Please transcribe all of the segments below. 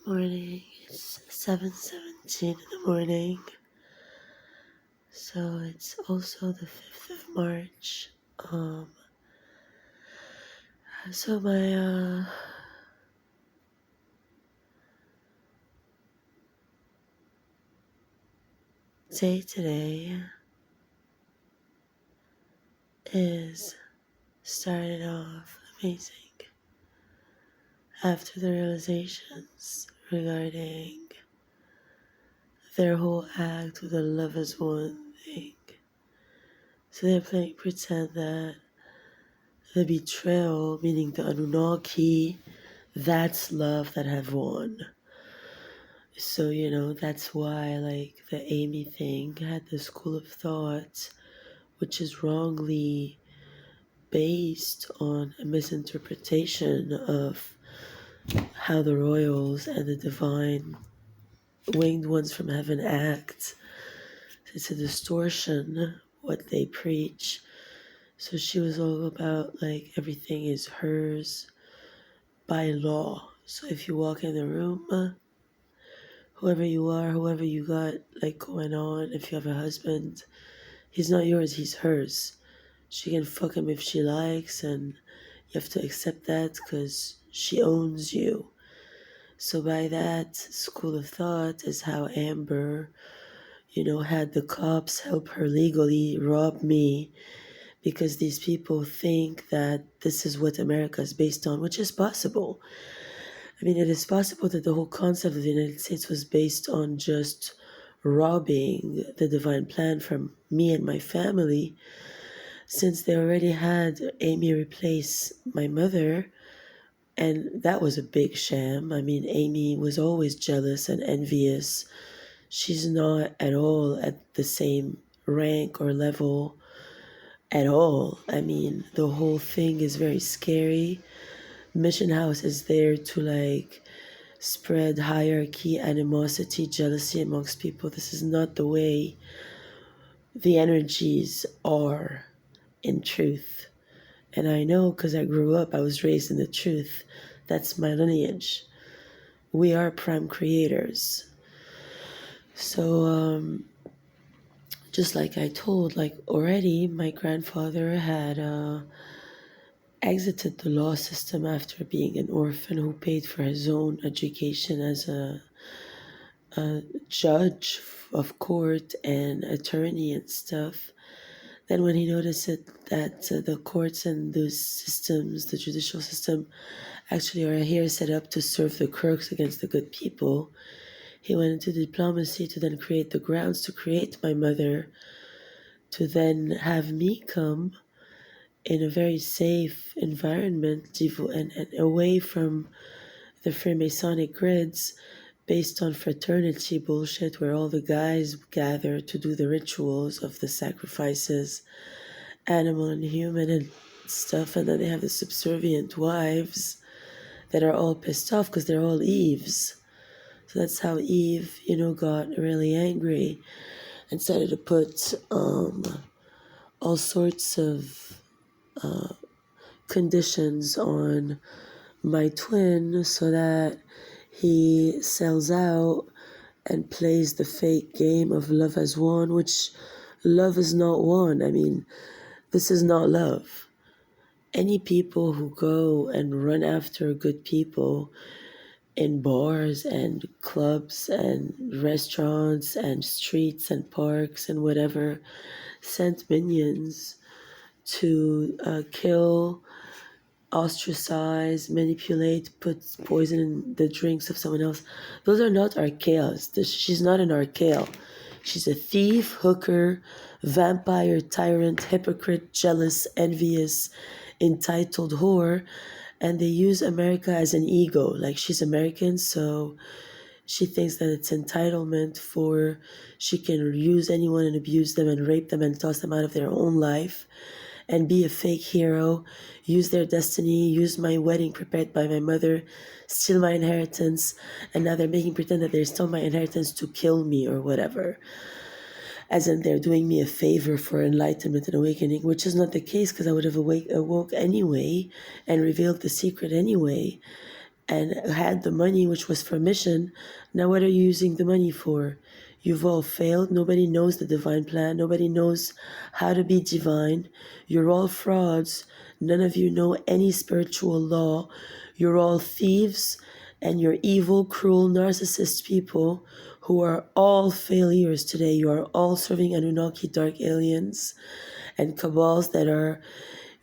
Morning. It's 7:17 in the morning. So it's also the 5th of March. So my day today is started off amazing after the realizations regarding their whole act with the lovehaswon thing. So they're playing pretend that the betrayal, meaning the Anunnaki, that's love that have won. So, that's why, like, the Amy thing had the school of thought, which is wrongly based on a misinterpretation of how the royals and the divine winged ones from heaven act. It's a distortion, what they preach. So she was all about, like, everything is hers by law. So if you walk in the room, whoever you are, whoever you got, like, going on, if you have a husband, he's not yours, he's hers. She can fuck him if she likes, and you have to accept that because she owns you. So by that school of thought is how Amber, had the cops help her legally rob me, because these people think that this is what America is based on, which is possible. I mean, it is possible that the whole concept of the United States was based on just robbing the divine plan from me and my family, since they already had Amy replace my mother, and that was a big sham. I mean, Amy was always jealous and envious. She's not at all at the same rank or level at all. I mean, the whole thing is very scary. Mission House is there to, like, spread hierarchy, animosity, jealousy amongst people. This is not the way the energies are in truth. And I know because I grew up, I was raised in the truth. That's my lineage. We are prime creators. So, just like I told, like, already my grandfather had exited the law system after being an orphan who paid for his own education as a judge of court and attorney and stuff. Then when he noticed that the courts and those systems, the judicial system, actually are here set up to serve the crooks against the good people, he went into diplomacy to then create the grounds to create my mother, to then have me come in a very safe environment and away from the Freemasonic grids based on fraternity bullshit, where all the guys gather to do the rituals of the sacrifices, animal and human and stuff, and then they have the subservient wives that are all pissed off because they're all Eves. So that's how Eve, got really angry and started to put all sorts of conditions on my twin so that he sells out and plays the fake game of love has won, which love is not won. I mean, this is not love. Any people who go and run after good people in bars and clubs and restaurants and streets and parks and whatever sent minions to kill, ostracize, manipulate, put poison in the drinks of someone else. Those are not archaeas. She's not an archaea. She's a thief, hooker, vampire, tyrant, hypocrite, jealous, envious, entitled whore. And they use America as an ego. Like, she's American, so she thinks that it's entitlement for she can use anyone and abuse them and rape them and toss them out of their own life and be a fake hero, use their destiny, use my wedding prepared by my mother, steal my inheritance, and now they're making pretend that they stole my inheritance to kill me or whatever. As in, they're doing me a favor for enlightenment and awakening, which is not the case, because I would have awoke anyway and revealed the secret anyway. and had the money, which was for mission. Now, what are you using the money for? You've all failed. Nobody knows the divine plan. Nobody knows how to be divine. You're all frauds. None of you know any spiritual law. You're all thieves, and you're evil, cruel, narcissist people who are all failures today. You are all serving Anunnaki dark aliens and cabals that are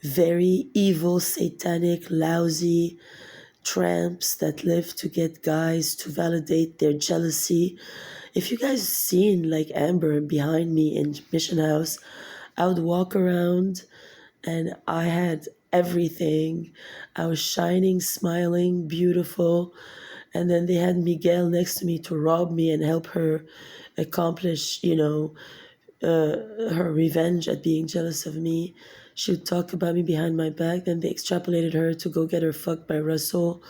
very evil, satanic, lousy tramps that live to get guys to validate their jealousy. If you guys seen like Amber behind me in Mission House, I would walk around and I had everything. I was shining, smiling, beautiful. And then they had Miguel next to me to rob me and help her accomplish, her revenge at being jealous of me. She would talk about me behind my back. Then they extrapolated her to go get her fucked by Russell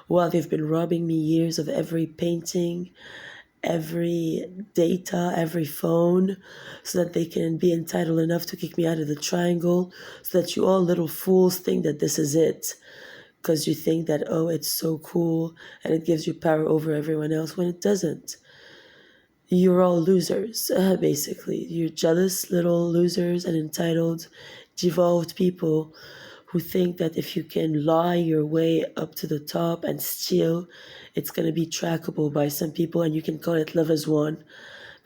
while they've been robbing me years of every painting, every data, every phone, so that they can be entitled enough to kick me out of the triangle, so that you all little fools think that this is it. Because you think that, oh, it's so cool and it gives you power over everyone else when it doesn't. You're all losers, basically. You're jealous little losers and entitled, devolved people who think that if you can lie your way up to the top and steal, it's going to be trackable by some people and you can call it love as one.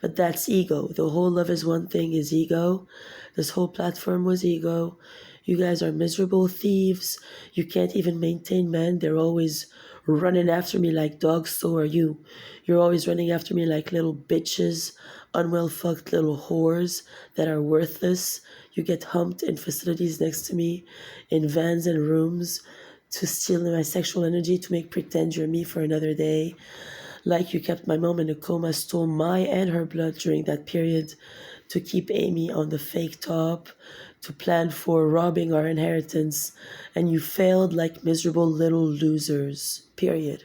But that's ego. The whole love as one thing is ego. This whole platform was ego. You guys are miserable thieves. You can't even maintain men. They're always running after me like dogs, so are you. You're always running after me like little bitches, unwell fucked little whores that are worthless. You get humped in facilities next to me, in vans and rooms, to steal my sexual energy, to make pretend you're me for another day. Like you kept my mom in a coma, stole my and her blood during that period to keep Amy on the fake top, to plan for robbing our inheritance, and you failed like miserable little losers, period.